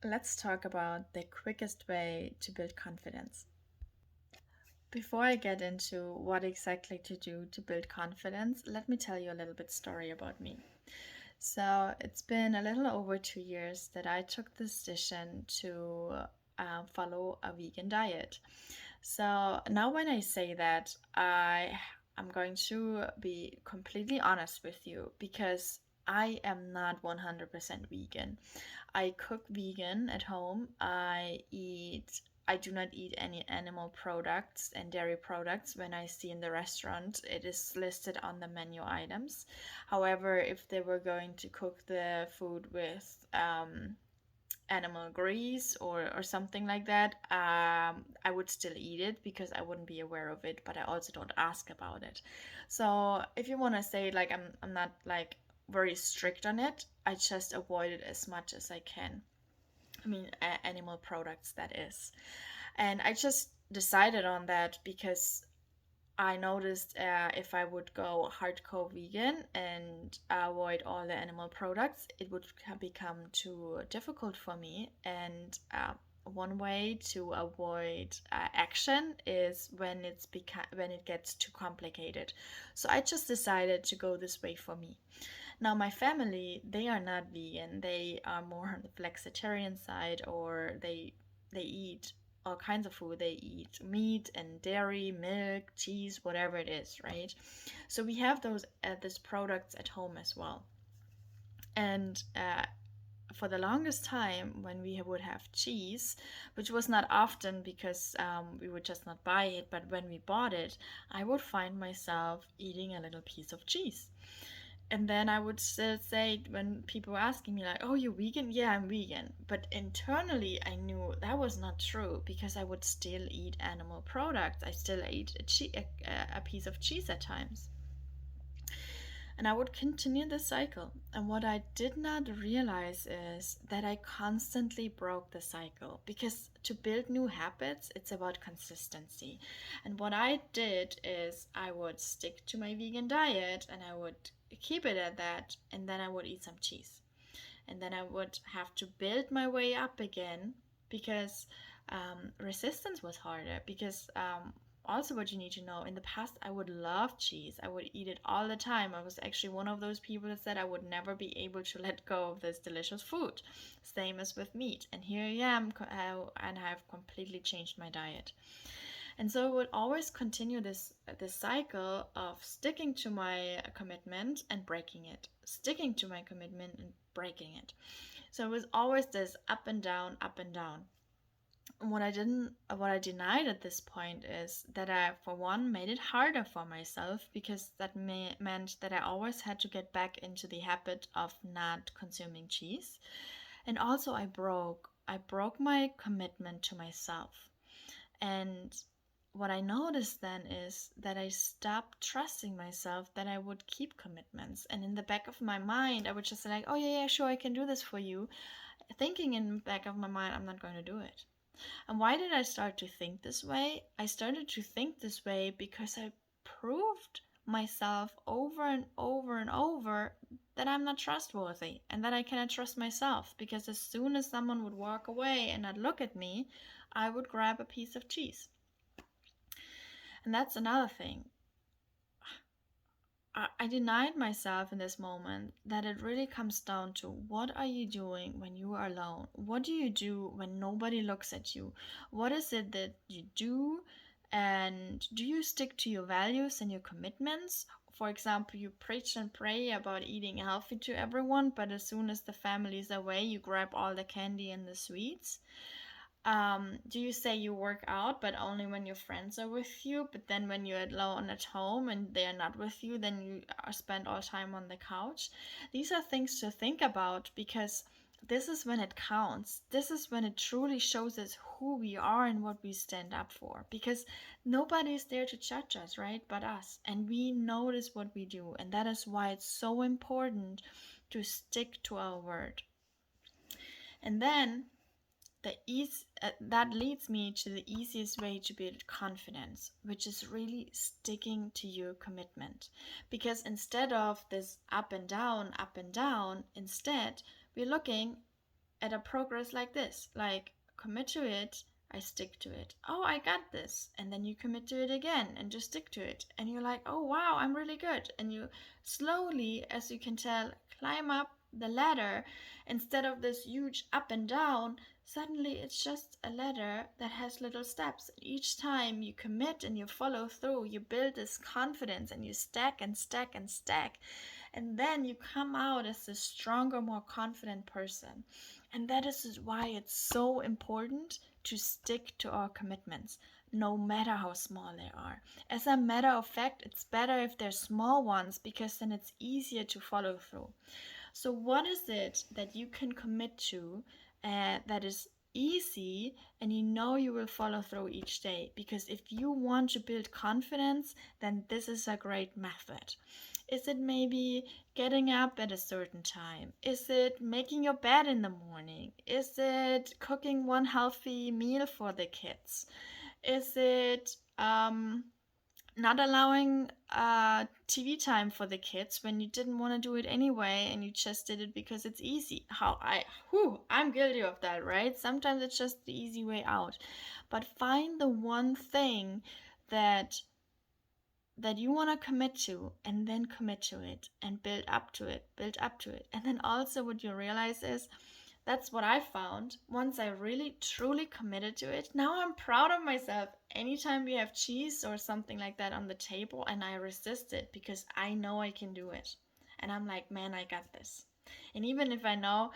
Let's talk about the quickest way to build confidence. Before I get into what exactly to do to build confidence, let me tell you a little bit story about me. So it's been a little over 2 years that I took the decision to follow a vegan diet. So now, when I say that, I'm going to be completely honest with you because I am not 100% vegan. I cook vegan at home. I do not eat any animal products and dairy products. When I see in the restaurant, it is listed on the menu items. However, if they were going to cook the food with animal grease or something like that, I would still eat it because I wouldn't be aware of it, but I also don't ask about it. So if you want to say like I'm not like very strict on it, I just avoid it as much as I can. I mean, animal products, that is. And I just decided on that because I noticed if I would go hardcore vegan and avoid all the animal products, it would become too difficult for me. And one way to avoid action is when it gets too complicated. So I just decided to go this way for me. Now my family, they are not vegan. They are more on the flexitarian side, or they eat all kinds of food. They eat meat and dairy, milk, cheese, whatever it is, right? So we have these products at home as well. And for the longest time, when we would have cheese, which was not often because we would just not buy it, but when we bought it, I would find myself eating a little piece of cheese. And then I would still say, when people were asking me, like, oh, you're vegan? Yeah, I'm vegan. But internally, I knew that was not true because I would still eat animal products. I still ate a piece of cheese at times. And I would continue the cycle. And what I did not realize is that I constantly broke the cycle because to build new habits, it's about consistency. And what I did is I would stick to my vegan diet and I would keep it at that, and then I would eat some cheese. And then I would have to build my way up again because resistance was harder. Because also, what you need to know, in the past, I would love cheese. I would eat it all the time. I was actually one of those people that said I would never be able to let go of this delicious food. Same as with meat. And here I am, and I've completely changed my diet. And so I would always continue this cycle of sticking to my commitment and breaking it, sticking to my commitment and breaking it. So it was always this up and down, up and down. And what I denied at this point is that I, for one, made it harder for myself because that meant that I always had to get back into the habit of not consuming cheese. And also, I broke my commitment to myself. And what I noticed then is that I stopped trusting myself that I would keep commitments. And in the back of my mind, I would just say like, "Oh yeah, yeah, sure, I can do this for you," thinking in the back of my mind, I'm not going to do it. And why did I start to think this way? I started to think this way because I proved myself over and over and over that I'm not trustworthy and that I cannot trust myself. Because as soon as someone would walk away and not look at me, I would grab a piece of cheese. And that's another thing. I denied myself in this moment that it really comes down to what are you doing when you are alone? What do you do when nobody looks at you? What is it that you do? And do you stick to your values and your commitments? For example, you preach and pray about eating healthy to everyone, but as soon as the family is away, you grab all the candy and the sweets. Do you say you work out, but only when your friends are with you? But then when you're alone at home and they are not with you, then you spend all time on the couch? These are things to think about because this is when it counts. This is when it truly shows us who we are and what we stand up for. Because nobody is there to judge us, right? But us. And we notice what we do. And that is why it's so important to stick to our word. And then that leads me to the easiest way to build confidence, which is really sticking to your commitment. Because instead of this up and down, instead we're looking at a progress like this. Like, commit to it, I stick to it. Oh, I got this. And then you commit to it again and just stick to it. And you're like, oh, wow, I'm really good. And you slowly, as you can tell, climb up the ladder. Instead of this huge up and down, suddenly it's just a ladder that has little steps. Each time you commit and you follow through, you build this confidence and you stack and stack and stack. And then you come out as a stronger, more confident person. And that is why it's so important to stick to our commitments, no matter how small they are. As a matter of fact, it's better if they're small ones because then it's easier to follow through. So, what is it that you can commit to that is easy and you know you will follow through each day? Because if you want to build confidence, then this is a great method. Is it maybe getting up at a certain time? Is it making your bed in the morning? Is it cooking one healthy meal for the kids? Is it not allowing TV time for the kids when you didn't want to do it anyway and you just did it because it's easy? I'm guilty of that, right? Sometimes it's just the easy way out. But find the one thing that you want to commit to, and then commit to it and build up to it. And then also what you realize is that's what I found. Once I really truly committed to it, now I'm proud of myself. Anytime we have cheese or something like that on the table and I resist it because I know I can do it. And I'm like, man, I got this. And even if I know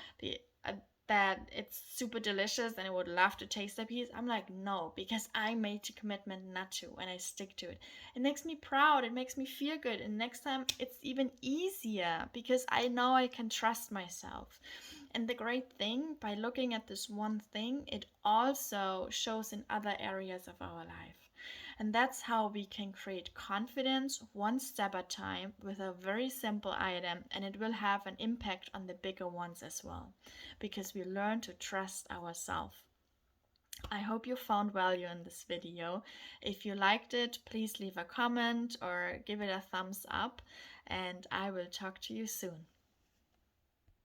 that it's super delicious and I would love to taste a piece, I'm like, no, because I made the commitment not to and I stick to it. It makes me proud, it makes me feel good, and next time it's even easier because I know I can trust myself. And the great thing, by looking at this one thing, it also shows in other areas of our life. And that's how we can create confidence one step at a time with a very simple item, and it will have an impact on the bigger ones as well, because we learn to trust ourselves. I hope you found value in this video. If you liked it, please leave a comment or give it a thumbs up, and I will talk to you soon.